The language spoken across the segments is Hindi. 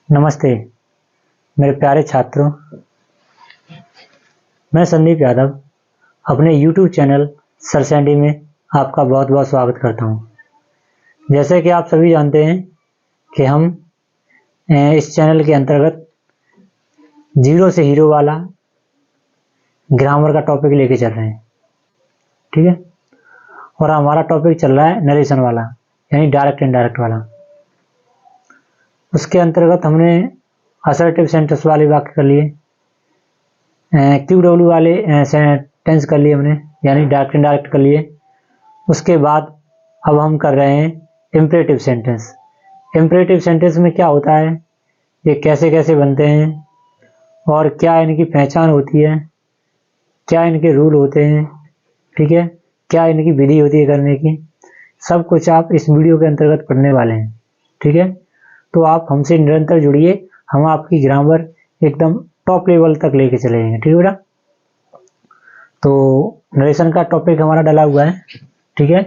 नमस्ते मेरे प्यारे छात्रों, मैं संदीप यादव अपने YouTube चैनल सर सैंडी में आपका बहुत बहुत स्वागत करता हूं। जैसे कि आप सभी जानते हैं कि हम इस चैनल के अंतर्गत जीरो से हीरो वाला ग्रामर का टॉपिक लेके चल रहे हैं, ठीक है। और हमारा टॉपिक चल रहा है नरेशन वाला, यानी डायरेक्ट इनडायरेक्ट वाला। उसके अंतर्गत हमने असर्टिव सेंटेंस वाले वाक्य कर लिए, QW वाले टेंस कर लिए हमने, यानी डायरेक्ट इनडायरेक्ट कर लिए। उसके बाद अब हम कर रहे हैं इम्परेटिव सेंटेंस। इम्परेटिव सेंटेंस में क्या होता है, ये कैसे कैसे बनते हैं और क्या इनकी पहचान होती है, क्या इनके रूल होते हैं, ठीक है, क्या इनकी विधि होती है करने की, सब कुछ आप इस वीडियो के अंतर्गत पढ़ने वाले हैं, ठीक है। तो आप हमसे निरंतर जुड़िए, हम आपकी ग्रामर एकदम टॉप लेवल तक लेके चलेंगे, ठीक है बेटा। तो नरेशन का टॉपिक हमारा डला हुआ है, ठीक है।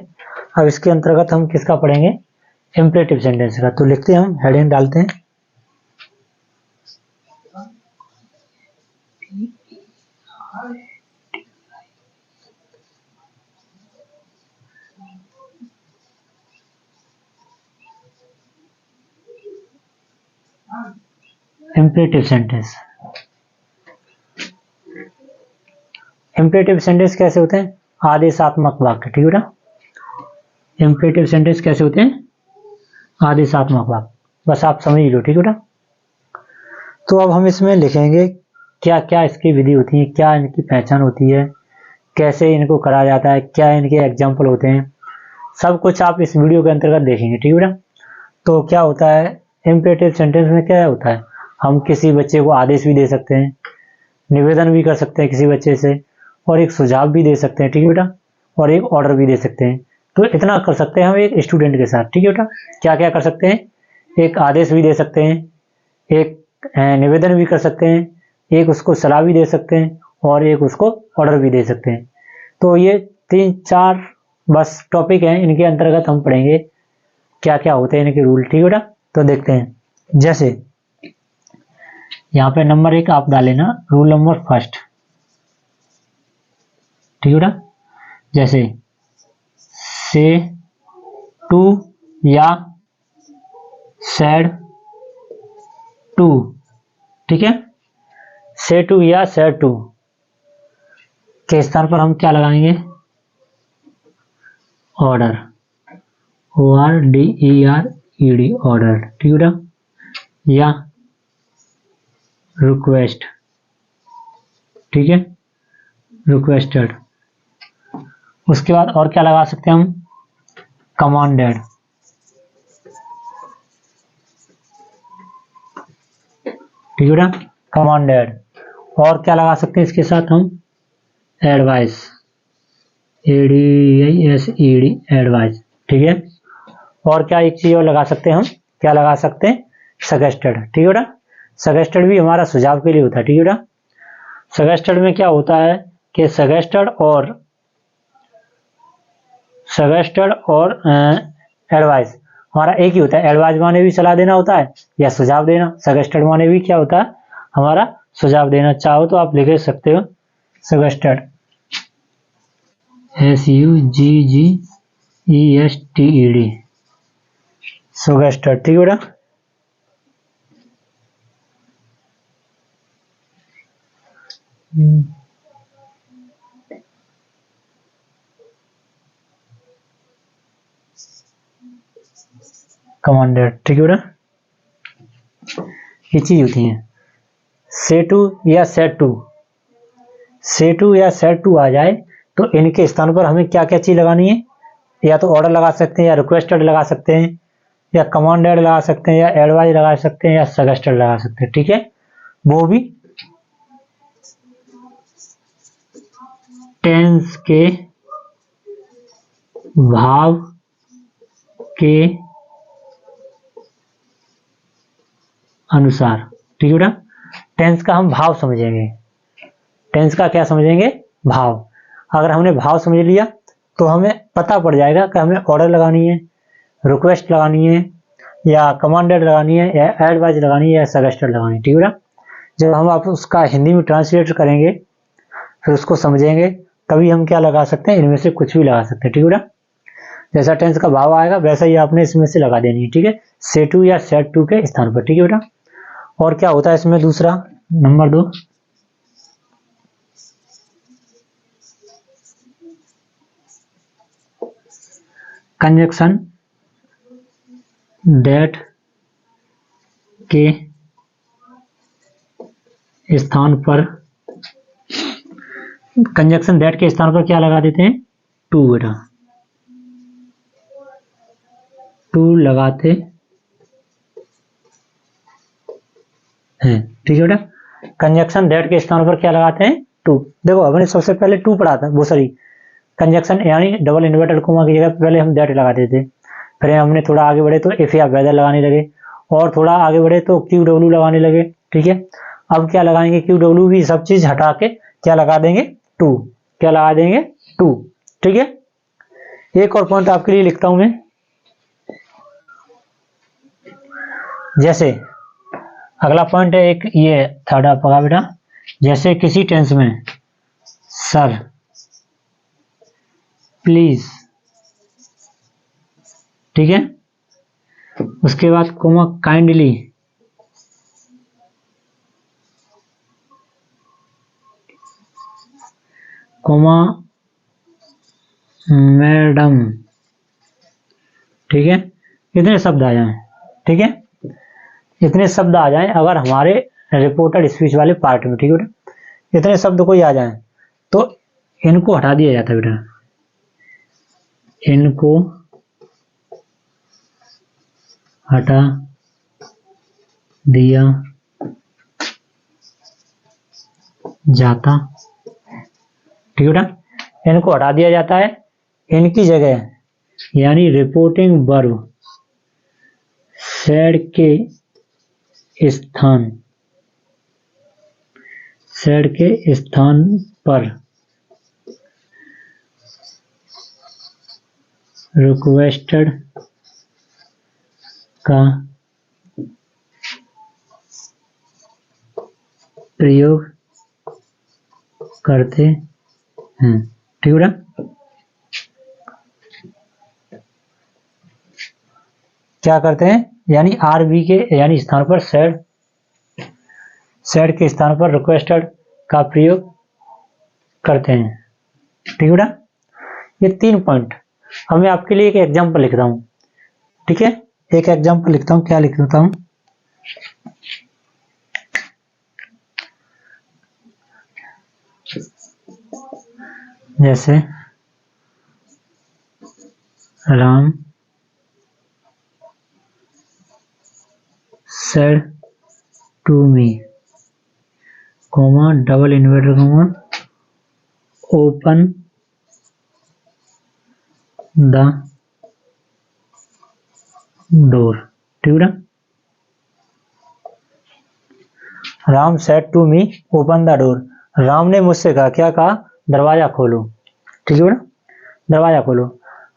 अब इसके अंतर्गत हम किसका पढ़ेंगे, इम्परेटिव सेंटेंस का। तो लिखते हैं, हम हेडिंग डालते हैं इम्परेटिव सेंटेंस। इम्परेटिव सेंटेंस कैसे होते हैं, आदेशात्मक वाक्य, ठीक है बेटा। इम्परेटिव सेंटेंस कैसे होते हैं, आदेशात्मक वाक्य, बस आप समझ लो, ठीक है बेटा। तो अब हम इसमें लिखेंगे क्या क्या इसकी विधि होती है, क्या इनकी पहचान होती है, कैसे इनको करा जाता है, क्या इनके एग्जाम्पल होते हैं, सब कुछ आप इस वीडियो के अंतर्गत देखेंगे, ठीक है बेटा। तो क्या होता है इम्परेटिव सेंटेंस में, क्या होता है, हम किसी बच्चे को आदेश भी दे सकते हैं, निवेदन भी कर सकते हैं किसी बच्चे से, और एक सुझाव भी दे सकते हैं, ठीक है बेटा, और एक ऑर्डर भी दे सकते हैं। तो इतना कर सकते हैं हम एक स्टूडेंट के साथ, ठीक है बेटा। क्या क्या कर सकते हैं, एक आदेश भी दे सकते हैं, एक निवेदन भी कर सकते हैं, एक उसको सलाह भी दे सकते हैं, और एक उसको ऑर्डर भी दे सकते हैं। तो ये 3-4 बस टॉपिक हैं, इनके अंतर्गत हम पढ़ेंगे क्या क्या होते हैं इनके रूल, ठीक है बेटा। तो देखते हैं, जैसे यहाँ पे नंबर 1 आप डालें ना, रूल नंबर फर्स्ट, ठीक है बेटा। जैसे से टू या सैड टू, ठीक है। से टू या सैड टू के स्थान पर हम क्या लगाएंगे, ऑर्डर, ORDER ऑर्डर, ठीक है बेटा, या रिक्वेस्ट, ठीक है, रिक्वेस्टेड। उसके बाद और क्या लगा सकते हैं हम, कमांडेड, ठीक है बेटा, कमांडेड। और क्या लगा सकते हैं इसके साथ हम, एडवाइस, ADVISED एडवाइस, ठीक है। और क्या एक चीज और लगा सकते हैं हम, क्या लगा सकते हैं, सजेस्टेड, ठीक है बेटा। सजेस्टेड भी हमारा सुझाव के लिए होता है, ठीक है बेटा। सजेस्टेड में क्या होता है कि सजेस्टेड और एडवाइस हमारा एक ही होता है। एडवाइस माने भी सलाह देना होता है या सुझाव देना, सजेस्टेड माने भी क्या होता है, हमारा सुझाव देना। चाहो तो आप लिख सकते हो सजेस्टेड, SUGGESTED, सजेस्टेड, ठीक है बेटा। कमांडेड, ठीक है बेटा। ये चीज होती है से टू या सेट टू, से टू या सेट टू आ जाए तो इनके स्थान पर हमें क्या क्या चीज लगानी है, या तो ऑर्डर लगा सकते हैं, या रिक्वेस्टेड लगा सकते हैं, या कमांडेड लगा सकते हैं, या एडवाइस लगा सकते हैं, या सजेस्टेड लगा सकते हैं, ठीक है। वो भी टेंस के भाव के अनुसार, ठीक है बेटा। टेंस का हम भाव समझेंगे, टेंस का क्या समझेंगे, भाव। अगर हमने भाव समझ लिया तो हमें पता पड़ जाएगा कि हमें ऑर्डर लगानी है, रिक्वेस्ट लगानी है, या कमांडेड लगानी है या एडवाइज लगानी है या सजेस्टेड लगानी है, ठीक है ना। जब हम आप उसका हिंदी में ट्रांसलेट करेंगे फिर उसको समझेंगे तभी हम क्या लगा सकते हैं, इनमें से कुछ भी लगा सकते हैं, ठीक है ना। जैसा टेंस का भाव आएगा वैसा ही आपने इसमें से लगा देनी है, ठीक है, से टू या सेट टू के स्थान पर, ठीक है बेटा। और क्या होता है इसमें दूसरा नंबर 2, कंजक्शन दैट के स्थान पर, कंजक्शन दैट के स्थान पर क्या लगा देते हैं, टू बेटा, टू लगाते हैं, ठीक है बेटा। कंजक्शन दैट के स्थान पर क्या लगाते हैं, टू। देखो हमने सबसे पहले टू पढ़ा था, वो सॉरी कंजक्शन यानी डबल इन्वर्टेड कोमा की जगह पहले हम दैट लगाते थे, फिर हमने थोड़ा आगे बढ़े तो इफ या वेदर लगाने लगे, और थोड़ा आगे बढ़े तो क्यू डब्ल्यू लगाने लगे, ठीक है। अब क्या लगाएंगे, क्यू डब्ल्यू भी सब चीज हटा के क्या लगा देंगे, टू, क्या लगा देंगे, टू, ठीक है। एक और पॉइंट आपके लिए लिखता हूं मैं, जैसे अगला पॉइंट है एक ये थर्ड आपका बेटा, जैसे किसी टेंस में सर प्लीज, ठीक है, उसके बाद कोमा काइंडली, कोमा मैडम, ठीक है, इतने शब्द आ जाएं, ठीक है, इतने शब्द आ जाएं अगर हमारे रिपोर्टेड स्पीच वाले पार्ट में, ठीक है बेटा, इतने शब्द कोई आ जाएं तो इनको हटा दिया जाता है बेटा, इनको हटा दिया जाता, ठीक है बेटा, इनको हटा दिया जाता है, इनकी जगह यानी रिपोर्टिंग वर्ब सेड के स्थान, सेड के स्थान पर रिक्वेस्टेड का प्रयोग करते हैं, ठीक है। क्या करते हैं यानी आरबी के यानी स्थान पर सेड, सेड के स्थान पर रिक्वेस्टेड का प्रयोग करते हैं, ठीक है बेटा। ये 3 पॉइंट। अब मैं आपके लिए एक एग्जांपल लिखता हूं, ठीक है, एक एग्जांपल लिखता हूं, क्या लिखता हूं, जैसे Ram said to me, comma double inverted comma open the door, ठीक है। Ram said to me open the door, Ram ने मुझसे कहा, क्या कहा, दरवाजा खोलो, ठीक है ना, दरवाजा खोलो।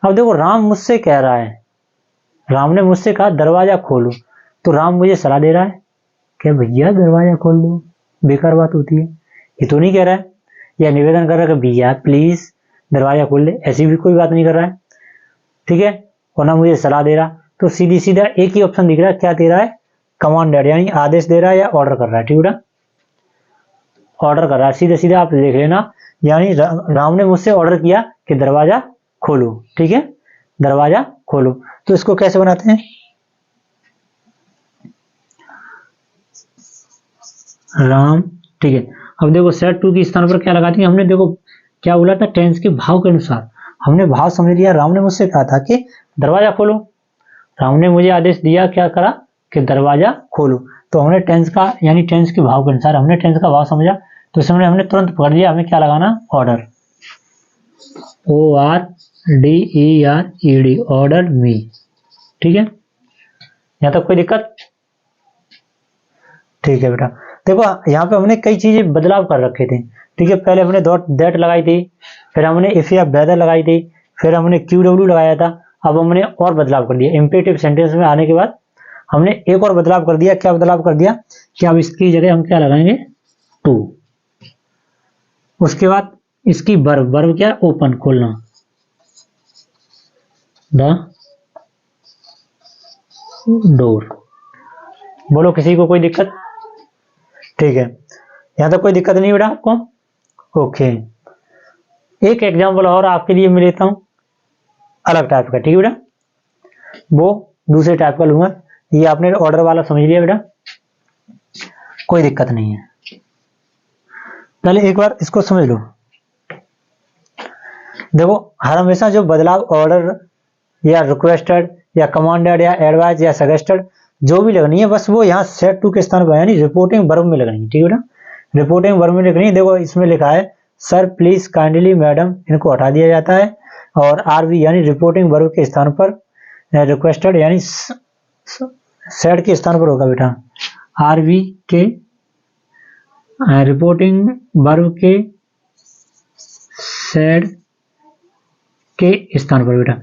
अब देखो राम मुझसे कह रहा है, राम ने मुझसे कहा दरवाजा खोलो, तो राम मुझे सलाह दे रहा है क्या भैया दरवाजा खोल दो, बेकार बात होती है, ये तो नहीं कह रहा है, या निवेदन कर रहा है कि भैया प्लीज दरवाजा खोल ले, ऐसी भी कोई बात नहीं कर रहा है, ठीक है, और ना मुझे सलाह दे रहा, तो सीधी सीधा एक ही ऑप्शन दिख रहा है, क्या दे रहा है, कमांडेड यानी आदेश दे रहा है या ऑर्डर कर रहा है, ठीक है, ऑर्डर कर रहा है, सीधे सीधे आप देख लेना, यानी राम ने मुझसे ऑर्डर किया कि दरवाजा खोलो, ठीक है, दरवाजा खोलो। तो इसको कैसे बनाते हैं, राम, ठीक है। अब देखो सेट टू के स्थान पर क्या लगा दिया हमने, देखो क्या बोला था, टेंस के भाव के अनुसार हमने भाव समझ लिया, राम ने मुझसे कहा था कि दरवाजा खोलो, राम ने मुझे आदेश दिया, क्या करा कि दरवाजा खोलो, तो हमने टेंस का यानी टेंस के भाव के अनुसार हमने टेंस का भाव समझा, तो इसमें हमने तुरंत पकड़ लिया हमें क्या लगाना, ऑर्डर, ORDERED, ऑर्डर मी, ठीक है, यहां तक कोई दिक्कत, ठीक है बेटा। देखो यहाँ पे हमने कई चीजें बदलाव कर रखे थे, ठीक है, पहले हमने दैट लगाई थी, फिर हमने इफ या वेदर लगाई थी, फिर हमने QW लगाया था, अब हमने और बदलाव कर दिया, इंपेरेटिव सेंटेंस में आने के बाद हमने एक और बदलाव कर दिया। क्या बदलाव कर दिया कि अब इसकी जगह हम क्या लगाएंगे, टू। उसके बाद इसकी वर्ब, वर्ब क्या, ओपन, खोलना, द डोर। बोलो किसी को कोई दिक्कत? ठीक है, यहां तक कोई दिक्कत नहीं बेटा आपको? ओके, एक एग्जाम्पल और आपके लिए मैं लेता हूं अलग टाइप का, ठीक है बेटा, वो दूसरे टाइप का लूंगा। ये आपने ऑर्डर वाला समझ लिया बेटा, कोई दिक्कत नहीं है। पहले एक बार इसको समझ लो। देखो हर हमेशा जो बदलाव ऑर्डर या रिक्वेस्टेड या कमांडेड या एडवाइज या सजेस्टेड जो भी लगनी है, बस वो यहाँ सेट टू के स्थान पर यानी रिपोर्टिंग वर्ब में लगनी है, ठीक है बेटा, रिपोर्टिंग वर्ब में लिखनी है। देखो इसमें लिखा है सर प्लीज काइंडली मैडम, इनको हटा दिया जाता है, और आरवी यानी रिपोर्टिंग वर्ब के स्थान पर रिक्वेस्टेड यानी सेट के स्थान पर होगा बेटा, आरवी के रिपोर्टिंग वर्ब के सेड के स्थान पर बेटा,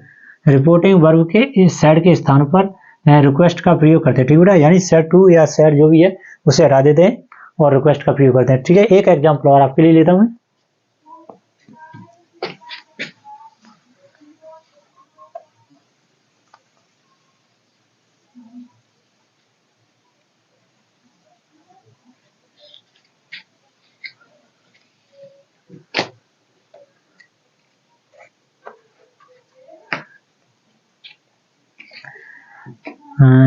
रिपोर्टिंग वर्ब के सेड के स्थान पर रिक्वेस्ट का प्रयोग करते हैं, ठीक है बेटा, यानी सेड टू या सेड जो भी है उसे हटा देते हैं और रिक्वेस्ट का प्रयोग करते हैं। ठीक है, एक एग्जांपल और आपके लिए लेता हूं मैं।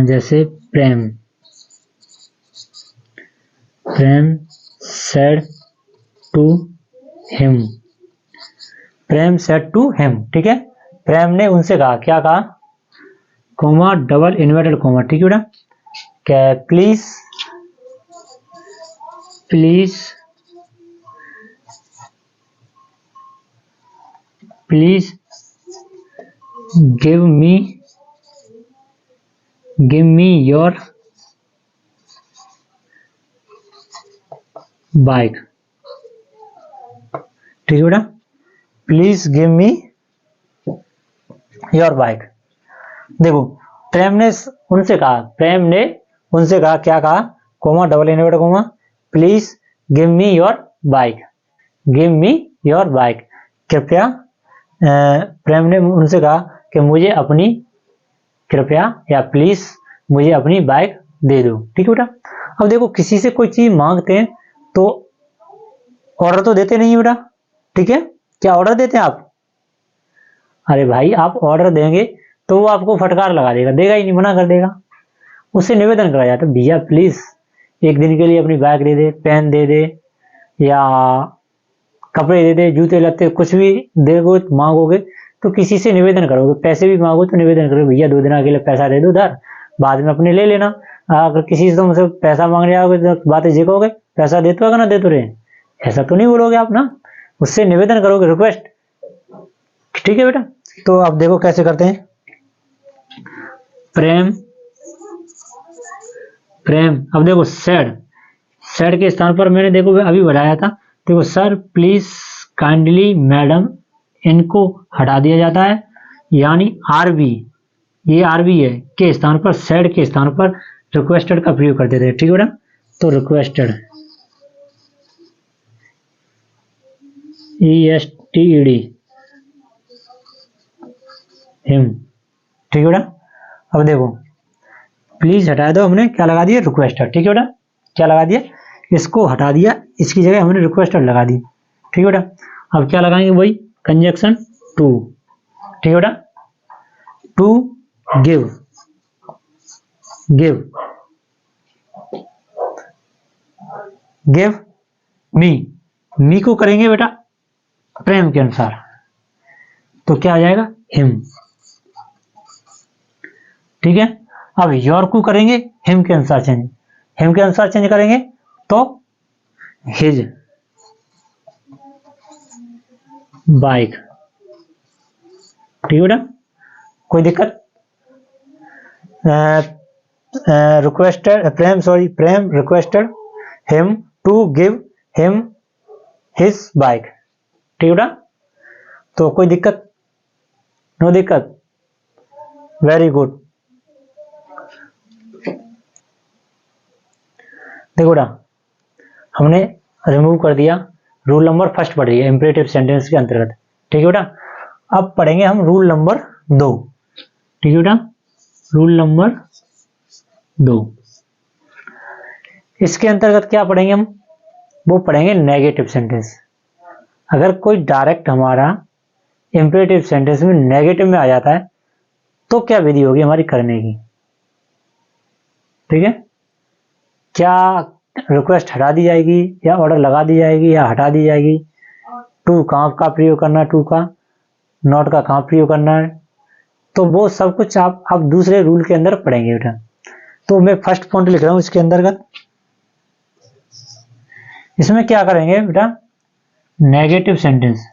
जैसे Prem, Prem said to him, Prem said to him, ठीक है, प्रेम ने उनसे कहा, क्या कहा, कोमा डबल इन्वर्टेड कोमा, ठीक है बेटा, क्या please please please give me your bike, ठीक है बेटा, please give me your bike. देखो प्रेम ने उनसे कहा, प्रेम ने उनसे कहा, क्या कहा, comma double inverted comma, please give me your bike, give me your bike, कृपया प्रेम ने उनसे कहा कि मुझे अपनी, कृपया या प्लीज मुझे अपनी बाइक दे दो, ठीक है बेटा। अब देखो किसी से कोई चीज मांगते हैं तो ऑर्डर तो देते नहीं बेटा, ठीक है, क्या ऑर्डर देते हैं आप? अरे भाई आप ऑर्डर देंगे तो वो आपको फटकार लगा देगा, देगा ही नहीं, मना कर देगा। उससे निवेदन करा जाता है, भैया प्लीज एक दिन के लिए अपनी बाइक दे दे, पेन दे दे, या कपड़े दे दे, जूते लत्ते कुछ भी देगो, मांगोगे तो किसी से निवेदन करोगे, पैसे भी मांगो तो निवेदन करोगे, भैया 2 दिन के लिए पैसा दे दो उधार, बाद में अपने ले लेना। अगर किसी से तुमसे पैसा मांगने आओगे तो बातें जी कहोगे, पैसा देते हो ना देते रहे, ऐसा तो नहीं बोलोगे आप ना, उससे निवेदन करोगे, रिक्वेस्ट, ठीक है बेटा। तो आप देखो कैसे करते हैं, प्रेम प्रेम, अब देखो सेड, सेड के स्थान पर मैंने देखो अभी बढ़ाया था, देखो सर प्लीज काइंडली मैडम, इनको हटा दिया जाता है, यानी आरबी, ये आरबी है के स्थान पर, सेड के स्थान पर रिक्वेस्टेड का प्रयोग कर देते हैं, ठीक है बेटा। तो रिक्वेस्टेड, ESTED हिम, ठीक है बेटा। अब देखो प्लीज हटा दो, हमने क्या लगा दिया, रिक्वेस्टेड, ठीक है बेटा, क्या लगा दिया, इसको हटा दिया, इसकी जगह हमने रिक्वेस्टेड लगा दी, ठीक है बेटा। अब क्या लगाएंगे, वही कंजक्शन टू, ठीक है बेटा, to give, give give me को करेंगे बेटा प्रेम के अनुसार, तो क्या आ जाएगा, हिम, ठीक है। अब योर को करेंगे हिम के अनुसार चेंज, हिम के अनुसार चेंज करेंगे तो हिज बाइक, ठीक है बेटा, कोई दिक्कत? Requested Prem, sorry Prem requested him to give him his bike, ठीक है बेटा। तो कोई दिक्कत? नो दिक्कत, वेरी गुड। देखो बेटा, हमने रिमूव कर दिया, रूल नंबर फर्स्ट पढ़ रही है इंपरेटिव सेंटेंस के अंतर्गत, ठीक है बेटा। अब पढ़ेंगे हम रूल नंबर 2, ठीक है बेटा, रूल नंबर 2। इसके अंतर्गत क्या पढ़ेंगे हम, वो पढ़ेंगे नेगेटिव सेंटेंस। अगर कोई डायरेक्ट हमारा इंपरेटिव सेंटेंस में नेगेटिव में आ जाता है तो क्या विधि होगी हमारी करने की, ठीक है। क्या रिक्वेस्ट हटा दी जाएगी या ऑर्डर लगा दी जाएगी या हटा दी जाएगी, टू कहाँ का प्रयोग करना है, टू का, नॉट का कहाँ प्रयोग करना है, तो वो सब कुछ आप अब दूसरे रूल के अंदर पढ़ेंगे बेटा। तो मैं फर्स्ट पॉइंट लिख रहा हूं इसके अंतर्गत। इसमें क्या करेंगे बेटा, नेगेटिव सेंटेंस,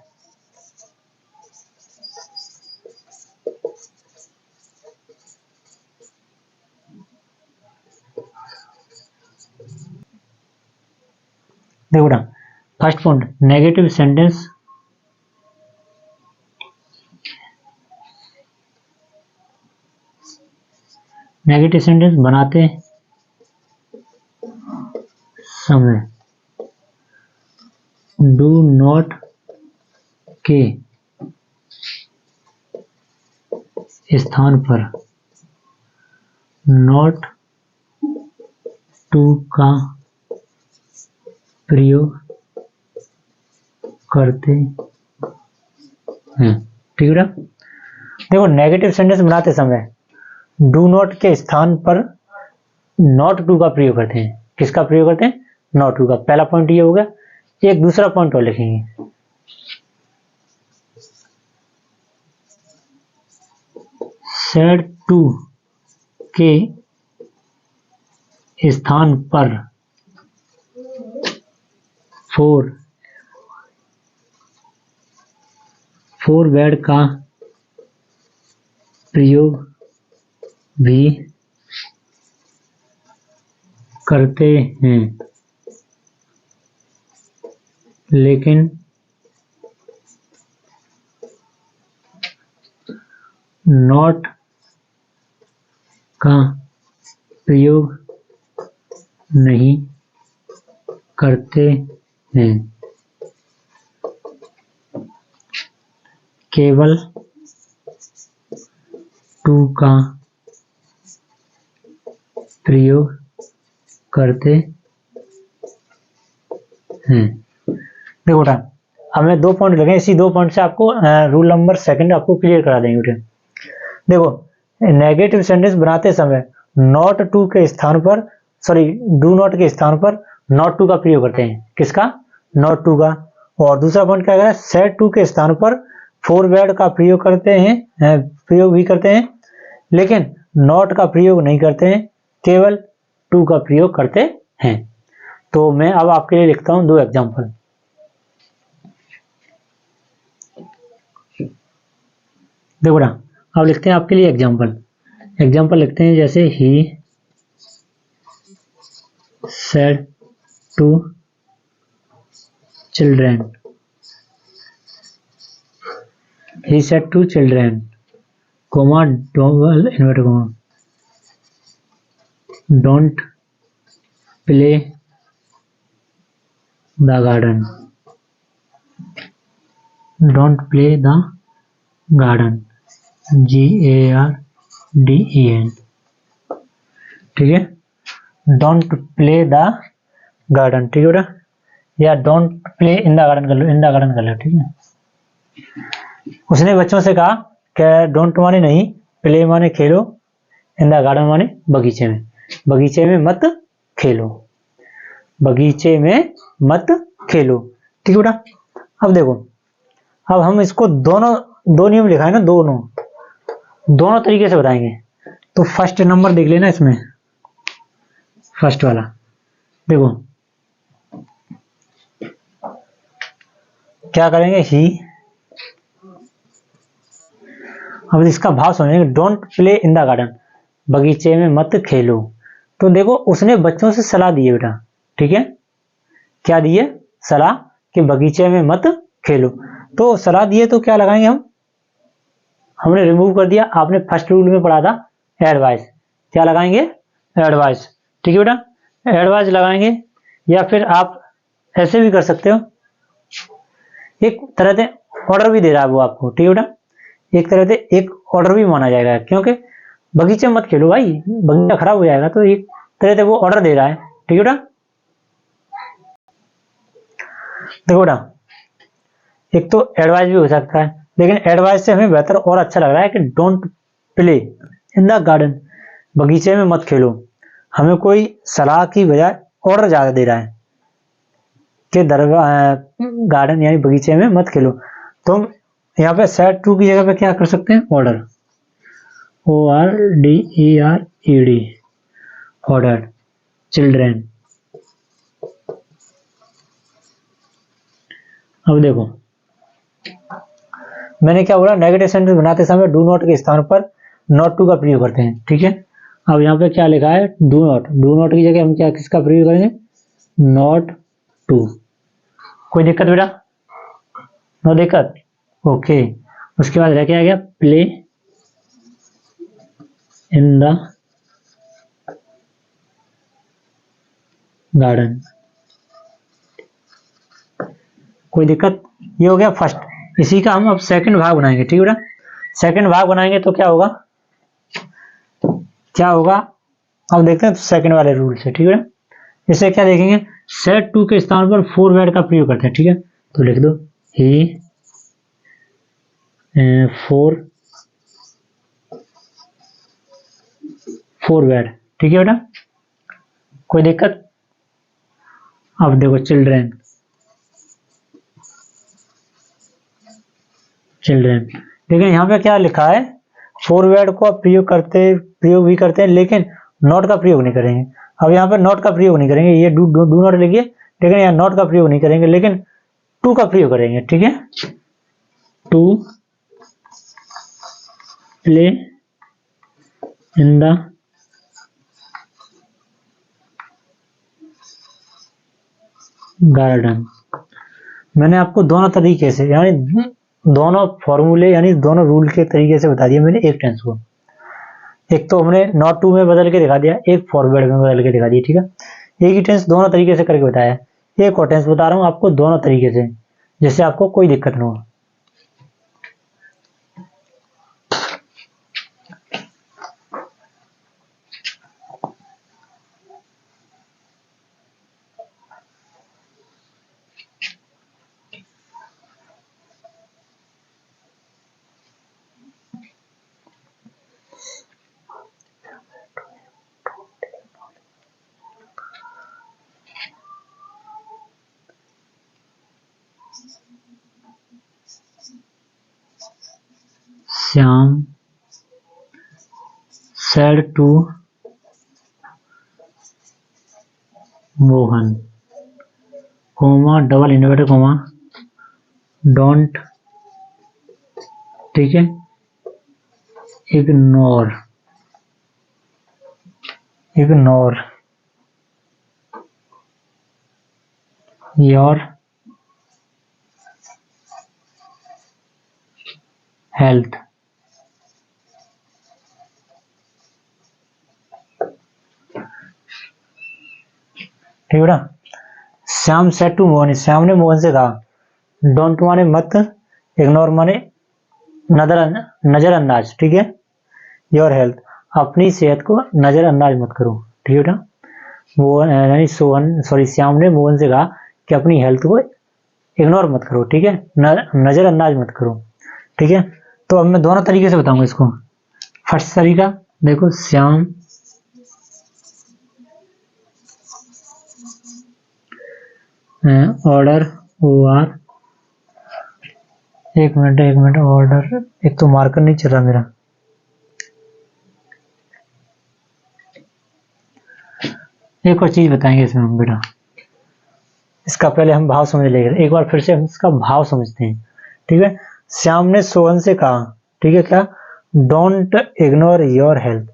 देखो बेटा फर्स्ट पॉइंट नेगेटिव सेंटेंस बनाते समय डू नॉट के स्थान पर नॉट टू का प्रयोग करते हैं, ठीक है बेटा। देखो नेगेटिव सेंटेंस बनाते समय डू नॉट के स्थान पर नॉट टू का प्रयोग करते हैं। किसका प्रयोग करते हैं, नॉट टू का। पहला पॉइंट ये हो गया। एक दूसरा पॉइंट और लिखेंगे, सेड टू के स्थान पर फोर वर्ड का प्रयोग भी करते हैं, लेकिन नॉट का प्रयोग नहीं करते हैं, केवल टू का प्रयोग करते हैं। देखो बेटा हमने 2 पॉइंट लगे, इसी 2 पॉइंट से आपको रूल नंबर सेकंड आपको क्लियर करा देंगे बेटा। देखो नेगेटिव सेंटेंस बनाते समय नॉट टू के स्थान पर, सॉरी डू नॉट के स्थान पर नॉट टू का प्रयोग करते हैं। किसका, नॉट टू का। और दूसरा पॉइंट क्या है, सेड टू के स्थान पर फोर वर्ड का प्रयोग करते हैं, प्रयोग भी करते हैं, लेकिन नॉट का प्रयोग नहीं करते हैं, केवल टू का प्रयोग करते हैं। तो मैं अब आपके लिए लिखता हूं 2 एग्जाम्पल। देखो ना अब लिखते हैं आपके लिए एग्जाम्पल लिखते हैं, जैसे he said to children, he said to children, comma, double inverted comma, don't play the garden, don't play the garden, GARDEN, ठीक है। डोंट प्ले द गार्डन, ठीक है बेटा, या don't play in the garden कर लो, इन द गार्डन कर लो, ठीक है। उसने बच्चों से कहा कि डोंट माने नहीं, प्ले माने खेलो, इन द गार्डन माने बगीचे में, बगीचे में मत खेलो, बगीचे में मत खेलो, ठीक है बेटा। अब देखो अब हम इसको दो नियम लिखाए ना, दोनों तरीके से बताएंगे। तो फर्स्ट नंबर देख लेना इसमें, फर्स्ट वाला देखो क्या करेंगे, ही, अब इसका भाव समझेंगे, don't play in the garden, बगीचे में मत खेलो। तो देखो उसने बच्चों से सलाह दी है बेटा, ठीक है, क्या दी है, सलाह कि बगीचे में मत खेलो। तो सलाह दी है तो क्या लगाएंगे हम, हमने रिमूव कर दिया, आपने फर्स्ट रूल में पढ़ा था एडवाइस, क्या लगाएंगे, एडवाइस, ठीक है बेटा। एडवाइस लगाएंगे या फिर आप ऐसे भी कर सकते हो, एक तरह से ऑर्डर भी दे रहा है वो आपको, ठीक है बेटा, एक तरह से एक ऑर्डर भी माना जाएगा, क्योंकि बगीचे मत खेलो भाई, बगीचा खराब हो जाएगा, तो एक तरह से वो ऑर्डर दे रहा है, ठीक है बेटा। देखो बेटा, एक तो एडवाइस भी हो सकता है, लेकिन एडवाइस से हमें बेहतर और अच्छा लग रहा है कि don't play in the garden, बगीचे में मत खेलो। हमें कोई सलाह की बजाय ऑर्डर ज्यादा दे रहा है कि गार्डन यानी बगीचे में मत खेलो। तो हम यहाँ पे सेड टू की जगह पे क्या कर सकते हैं, ऑर्डर, ORDERED, ऑर्डर चिल्ड्रेन। अब देखो मैंने क्या बोला, नेगेटिव सेंटेंस बनाते समय डू नॉट के स्थान पर नॉट टू का प्रयोग करते हैं, ठीक है। अब यहाँ पे क्या लिखा है, डू नॉट, डू नॉट की जगह हम क्या किसका प्रयोग करेंगे, नॉट टू। कोई दिक्कत बेटा, नो दिक्कत, ओके। उसके बाद रह के आ गया प्ले इन द गार्डन, कोई दिक्कत। ये हो गया फर्स्ट, इसी का हम अब सेकंड भाग बनाएंगे, ठीक है बेटा। सेकंड भाग बनाएंगे तो क्या होगा, क्या होगा, अब देखते हैं सेकंड वाले रूल से, ठीक है बेटा। इसे क्या देखेंगे, सेट टू के स्थान पर फोर वर्ड का प्रयोग करते हैं, ठीक है। तो लिख दो ही फोर वर्ड, ठीक है बेटा, कोई दिक्कत। अब देखो चिल्ड्रेन, चिल्ड्रेन, लेकिन यहाँ पे क्या लिखा है, फोर वर्ड को आप प्रयोग भी करते हैं, लेकिन नॉट का प्रयोग नहीं करेंगे। अब यहाँ पे नॉट का प्रयोग नहीं करेंगे, ये डू नॉट लिखिए, लेकिन यहाँ नॉट का प्रयोग नहीं करेंगे, लेकिन टू का प्रयोग करेंगे, ठीक है। To play in the garden. मैंने आपको दोनों तरीके से, यानी दोनों फॉर्मूले यानी दोनों रूल के तरीके से बता दिया मैंने एक टेंस को। एक तो हमने नॉट टू में बदल के दिखा दिया, एक फॉरवर्ड में बदल के दिखा दिया, ठीक है। एक ही टेंस दोनों तरीके से करके बताया, एक और टेंस बता रहा हूँ आपको दोनों तरीके से, जिससे आपको कोई दिक्कत ना हो। Shyam said to Mohan, comma double inverted comma don't, ठीक है, इग्नोर योर हेल्थ। ठीक है ना। श्याम सेड टू मोहन, श्याम ने मोहन से कहा, डोंट माने मत, इग्नोर माने नजरअंदाज, ठीक है, योर हेल्थ, अपनी सेहत को नजरअंदाज मत करो, ठीक है बेटा। वो यानी श्याम ने मोहन से कहा कि अपनी हेल्थ को इग्नोर मत करो, ठीक है, नजरअंदाज मत करो, ठीक है। तो अब मैं दोनों तरीके से बताऊंगा इसको। फर्स्ट तरीका देखो, श्याम ऑर्डर OR, एक मिनट ऑर्डर, एक तो मार्कर नहीं चल रहा मेरा, एक और चीज बताएंगे इसमें हम बेटा, इसका पहले हम भाव समझ लेंगे, एक बार फिर से हम इसका भाव समझते हैं, ठीक है। श्याम ने सोहन से कहा, ठीक है, क्या, डोंट इग्नोर योर हेल्थ,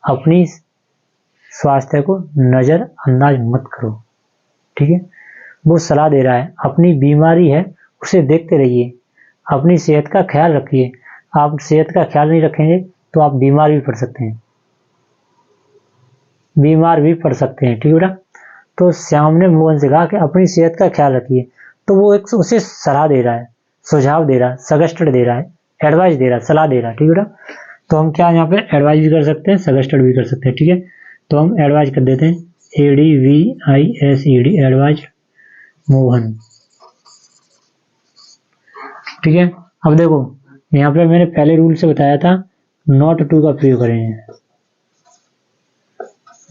अपनी स्वास्थ्य को नजरअंदाज मत करो, ठीक है। वो सलाह दे रहा है, अपनी बीमारी है उसे देखते रहिए, अपनी सेहत का ख्याल रखिए, आप सेहत का ख्याल नहीं रखेंगे तो आप बीमार भी पड़ सकते हैं, ठीक है बेटा। तो श्याम ने मोहन से कहा कि अपनी सेहत का ख्याल रखिए। तो वो एक उसे सलाह दे रहा है, सुझाव दे रहा है, सजेस्टेड दे रहा है, एडवाइस दे रहा है, सलाह दे रहा है, ठीक है बेटा। तो हम क्या यहाँ पे एडवाइस भी कर सकते हैं, सजेस्टेड भी कर सकते हैं, ठीक है। तो हम एडवाइस कर देते हैं, ADVISED, एडवाइज मोहन, ठीक है। अब देखो यहाँ पे मैंने पहले रूल से बताया था नॉट टू का प्रयोग करेंगे,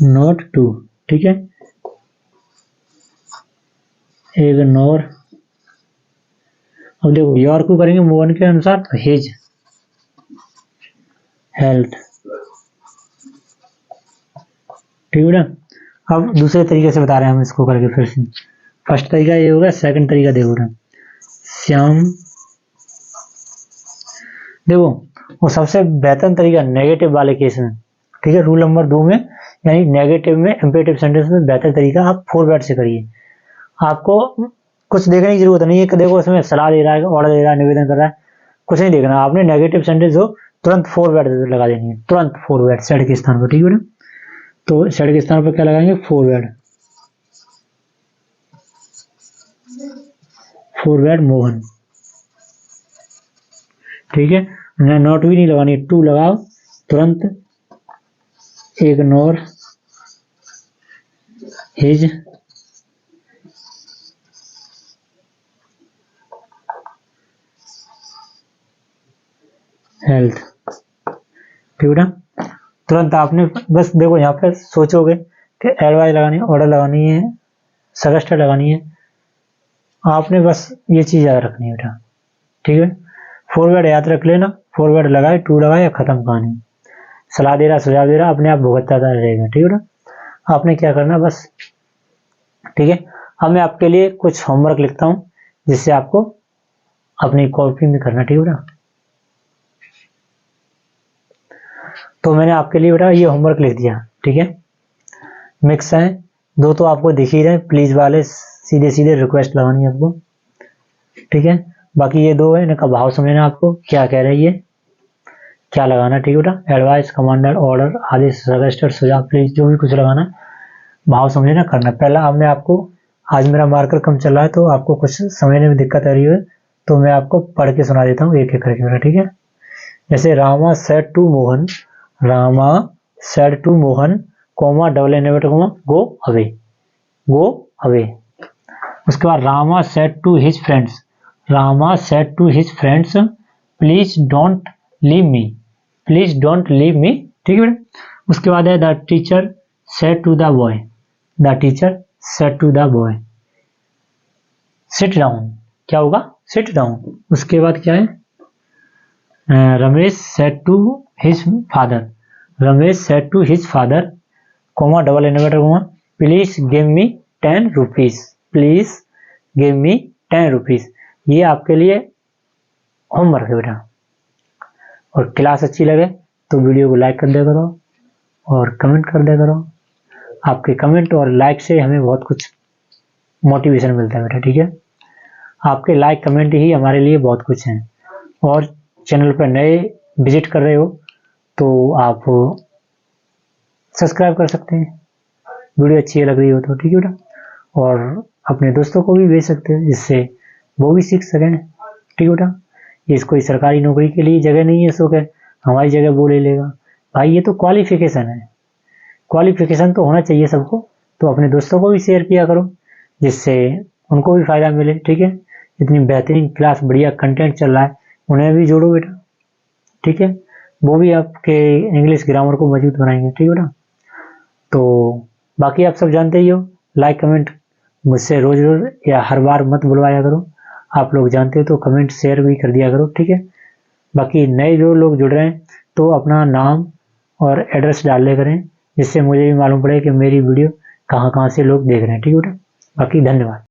नॉट टू, ठीक है। इग्नोर, अब देखो योर को करेंगे मोहन के अनुसार, तो हिज हेल्थ, ठीक है ना। अब दूसरे तरीके से बता रहे हैं हम इसको करके फिर से। फर्स्ट तरीका ये होगा, सेकंड तरीका देखो ना, श्याम, देखो वो सबसे बेहतर तरीका नेगेटिव वाले केस में, ठीक है, रूल नंबर 2 में, यानी नेगेटिव में इंपेरेटिव सेंटेंस में बेहतर तरीका आप 4 वर्ड से करिए। आपको कुछ देखने की जरूरत नहीं है कि देखो इसमें सलाह दे रहा है, ऑर्डर दे रहा है, निवेदन कर रहा है, कुछ नहीं देखना। आपने नेगेटिव सेंटेंस हो तुरंत 4 वर्ड लगा देनी है, तुरंत 4 वर्ड सेड के स्थान पर, ठीक है ना। तो सेड के स्थान पर क्या लगाएंगे, 4 वर्ड, 4 वर्ड मोहन, ठीक है। नॉट भी नहीं लगानी, 2 लगाओ तुरंत। इग्नोर हिज हेल्थ, ठीक है ना। तुरंत आपने बस देखो यहाँ पे सोचोगे कि एडवाइस लगानी है, ऑर्डर लगानी है, सजेस्टेड लगानी है, आपने बस ये चीज याद रखनी है बेटा, ठीक है। 4 वर्ड याद रख लेना, 4 वर्ड लगाए, 2 लगाए, खत्म कहानी। सलाह दे रहा, सुझाव दे रहा, अपने आप भुगतता रहेगा, ठीक है ना। आपने क्या करना बस, ठीक है। अब मैं आपके लिए कुछ होमवर्क लिखता हूँ जिससे आपको अपनी कॉपी में करना, ठीक है बेटा। तो मैंने आपके लिए बेटा ये होमवर्क लिख दिया, ठीक है। मिक्स है, 2 तो आपको दिख ही रहे, प्लीज वाले सीधे सीधे रिक्वेस्ट लगानी है आपको, ठीक है। बाकी ये 2 है, इनका भाव समझना आपको क्या कह रही है, क्या लगाना, ठीक है बेटा। एडवाइस, कमांडर, ऑर्डर, आदेश, सजेस्टेड, सुझाव, प्लीज, जो भी कुछ लगाना भाव समझना करना। पहला अब मैं आपको, आज मेरा मार्कर कम चल रहा है तो आपको कुछ समझने में दिक्कत आ रही है, तो मैं आपको पढ़ के सुना देता हूँ एक एक करके बेटा, ठीक है। जैसे Rama said to Mohan, Rama said to Mohan, comma double inverted comma, go away, go away. उसके बाद Rama said to his friends, Rama said to his friends, please don't leave me, please don't leave me, ठीक है बेटा। उसके बाद है the teacher said to the boy, the teacher said to the boy, sit down, क्या होगा, सिट डाउन। उसके बाद क्या है, Ramesh said to his father, Ramesh said to his father, comma double inverted comma, please give me 10 rupees, please give me 10 rupees. ये आपके लिए होमवर्क है बेटा। और क्लास अच्छी लगे तो वीडियो को लाइक कर दिया करो और कमेंट कर दिया करो। आपके कमेंट और लाइक से हमें बहुत कुछ मोटिवेशन मिलता है बेटा, ठीक है। आपके लाइक कमेंट ही हमारे लिए बहुत कुछ हैं। और चैनल पर नए विजिट कर रहे हो तो आप सब्सक्राइब कर सकते हैं, वीडियो अच्छी लग रही हो तो, ठीक है बेटा। और अपने दोस्तों को भी भेज सकते हैं जिससे वो भी सीख सकें, ठीक है बेटा। ये कोई सरकारी नौकरी के लिए जगह नहीं है सो के हमारी जगह वो ले लेगा, भाई ये तो क्वालिफिकेशन है, क्वालिफिकेशन तो होना चाहिए सबको। तो अपने दोस्तों को भी शेयर किया करो जिससे उनको भी फायदा मिले, ठीक है। इतनी बेहतरीन क्लास, बढ़िया कंटेंट चल रहा है, उन्हें भी जोड़ो बेटा, ठीक है। वो भी आपके इंग्लिश ग्रामर को मजबूत बनाएंगे, ठीक है बेटा। तो बाकी आप सब जानते ही हो, लाइक कमेंट मुझसे रोज रोज या हर बार मत बुलवाया करो, आप लोग जानते हो तो कमेंट शेयर भी कर दिया करो, ठीक है। बाकी नए जो लोग जुड़ रहे हैं तो अपना नाम और एड्रेस डाल ले करें जिससे मुझे भी मालूम पड़े कि मेरी वीडियो कहाँ कहाँ से लोग देख रहे हैं, ठीक है बेटा। बाकी धन्यवाद।